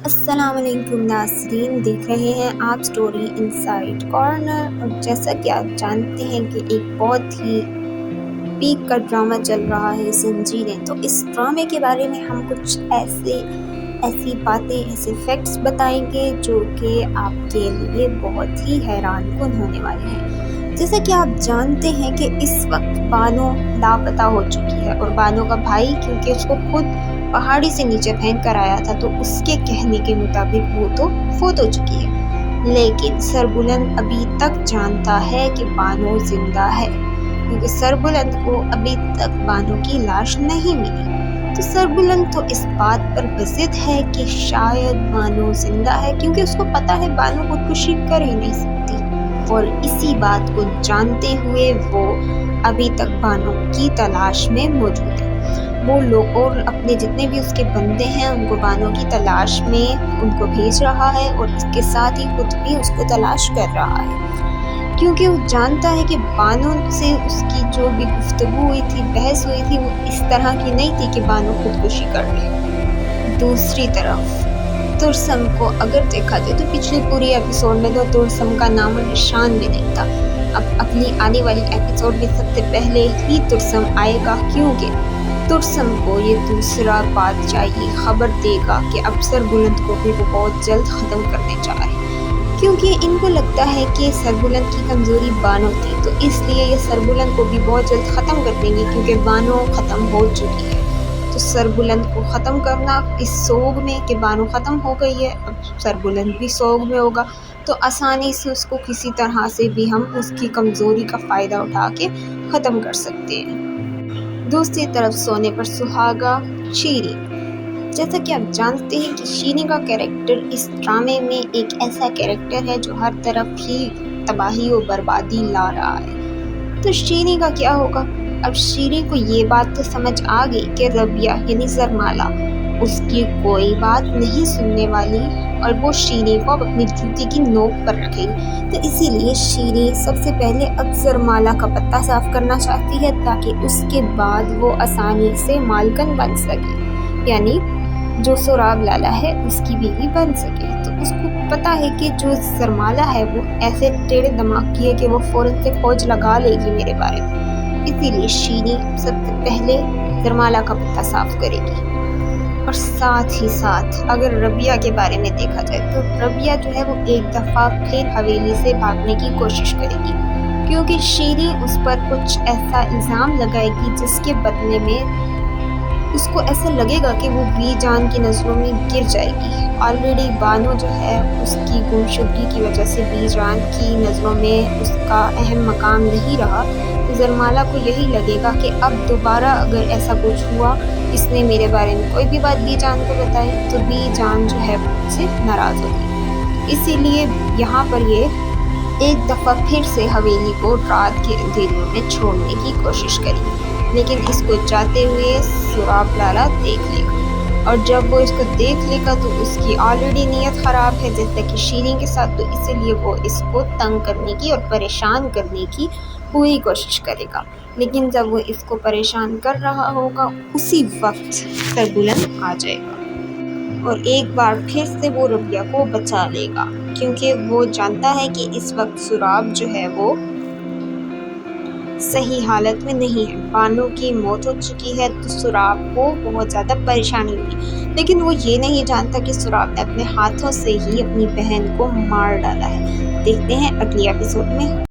السلام علیکم ناظرین، دیکھ رہے ہیں آپ سٹوری انسائیڈ کارنر۔ اور جیسا کہ آپ جانتے ہیں کہ ایک بہت ہی پیک کا ڈرامہ چل رہا ہے زنجیریں، تو اس ڈرامے کے بارے میں ہم کچھ ایسی باتیں، ایسے فیکٹس بتائیں گے جو کہ آپ کے لیے بہت ہی حیران کن ہونے والے ہیں۔ جیسا کہ آپ جانتے ہیں کہ اس وقت بانو لاپتہ ہو چکی ہے، اور بانو کا بھائی کیونکہ اس کو خود پہاڑی سے نیچے پھینک کر آیا تھا تو اس کے کہنے کے مطابق وہ تو فوت ہو چکی ہے، لیکن سربلند ابھی تک جانتا ہے کہ بانو زندہ ہے، کیونکہ سربلند کو ابھی تک بانو کی لاش نہیں ملی۔ تو سربلند تو اس بات پر بضد ہے کہ شاید بانو زندہ ہے، کیونکہ اس کو پتا ہے بانو خودکشی کر ہی نہیں سکتی، اور اسی بات کو جانتے ہوئے وہ ابھی تک بانو کی تلاش میں موجود ہے۔ وہ لوگ اور اپنے جتنے بھی اس کے بندے ہیں ان کو بانو کی تلاش میں ان کو بھیج رہا ہے، اور اس کے ساتھ ہی خود بھی اس کو تلاش کر رہا ہے، کیونکہ وہ جانتا ہے کہ بانو سے اس کی جو بھی گفتگو ہوئی تھی، بحث ہوئی تھی، وہ اس طرح کی نہیں تھی کہ بانو خودکشی کر لے۔ دوسری طرف ترسم کو اگر دیکھا جائے تو پچھلی پوری ایپیسوڈ میں تو ترسم کا نام و نشان بھی نہیں تھا۔ اب اپنی آنے والی ایپیسوڈ میں سب سے پہلے ہی ترسم آئے گا، کیونکہ ترسم کو یہ دوسرا بادشاہی خبر دے گا کہ اب سربلند کو بھی وہ بہت جلد ختم کرنے جا رہے ہیں، کیونکہ ان کو لگتا ہے کہ سربلند کی کمزوری بانو تھی، تو اس لیے یہ سربلند کو بھی بہت جلد ختم کر دیں گے، کیونکہ بانو ختم ہو چکی ہے۔ تو سربلند کو ختم کرنا اس سوگ میں کہ بانو ختم ہو گئی ہے، اب سربلند بھی سوگ میں ہوگا، تو آسانی سے اس کو کسی طرح سے بھی ہم اس کی کمزوری کا فائدہ اٹھا کے ختم کر سکتے ہیں۔ دوسری طرف سونے پر سہاگا شیری، جیسا کہ آپ جانتے ہیں کہ شیری کا کیریکٹر اس ڈرامے میں ایک ایسا کیریکٹر ہے جو ہر طرف ہی تباہی و بربادی لا رہا ہے۔ تو شیری کا کیا ہوگا؟ اب شیری کو یہ بات تو سمجھ آ گئی کہ ربیہ یعنی زرمالا اس کی کوئی بات نہیں سننے والی، اور وہ شیری کو اب اپنی جوتی کی نوک پر رکھے گی، تو اسی لیے شیری سب سے پہلے اب زرمالا کا پتا صاف کرنا چاہتی ہے، تاکہ اس کے بعد وہ آسانی سے مالکن بن سکے، یعنی جو سوراب لالا ہے اس کی بیوی بن سکے۔ تو اس کو پتا ہے کہ جو زرمالا ہے وہ ایسے ٹیڑھے دماغ کی ہے کہ وہ فوراً سے کھوج لگا لے گی میرے بارے میں، اسی لیے شیری سب سے پہلے زرمالا کا پتا صاف کرے گی۔ اور ساتھ ہی ساتھ اگر ربیہ کے بارے میں دیکھا جائے تو ربیہ جو ہے وہ ایک دفعہ پھر حویلی سے بھاگنے کی کوشش کرے گی، کیونکہ شیری اس پر کچھ ایسا الزام لگائے گی جس کے بدلے میں اس کو ایسا لگے گا کہ وہ بی جان کی نظروں میں گر جائے گی۔ آلریڈی بانو جو ہے اس کی گمشدگی کی وجہ سے بی جان کی نظروں میں اس کا اہم مقام نہیں رہا، تو زرمالا کو یہی لگے گا کہ اب دوبارہ اگر ایسا کچھ ہوا، اس نے میرے بارے میں کوئی بھی بات بی جان کو بتائی، تو بی جان جو ہے مجھ سے ناراض ہوگی، اسی لیے یہاں پر یہ ایک دفعہ پھر سے حویلی کو رات کے اندھیریوں میں چھوڑنے کی کوشش کرے، لیکن اس کو جاتے ہوئے سوراب لالا دیکھ لے گا، اور جب وہ اس کو دیکھ لے گا تو اس کی آلریڈی نیت خراب ہے جیسے کہ شیری کے ساتھ، تو اسی لیے وہ اس کو تنگ کرنے کی اور پریشان کرنے کی پوری کوشش کرے گا، لیکن جب وہ اس کو پریشان کر رہا ہوگا اسی وقت سربلند آ جائے گا، اور ایک بار پھر سے وہ ربیہ کو بچا لے گا، کیونکہ وہ جانتا ہے کہ اس وقت سوراب جو ہے وہ صحیح حالت میں نہیں ہے، بانو کی موت ہو چکی ہے، تو سوراب کو بہت زیادہ پریشانی ہوئی، لیکن وہ یہ نہیں جانتا کہ سوراب نے اپنے ہاتھوں سے ہی اپنی بہن کو مار ڈالا ہے۔ دیکھتے ہیں اگلی ایپیسوڈ میں۔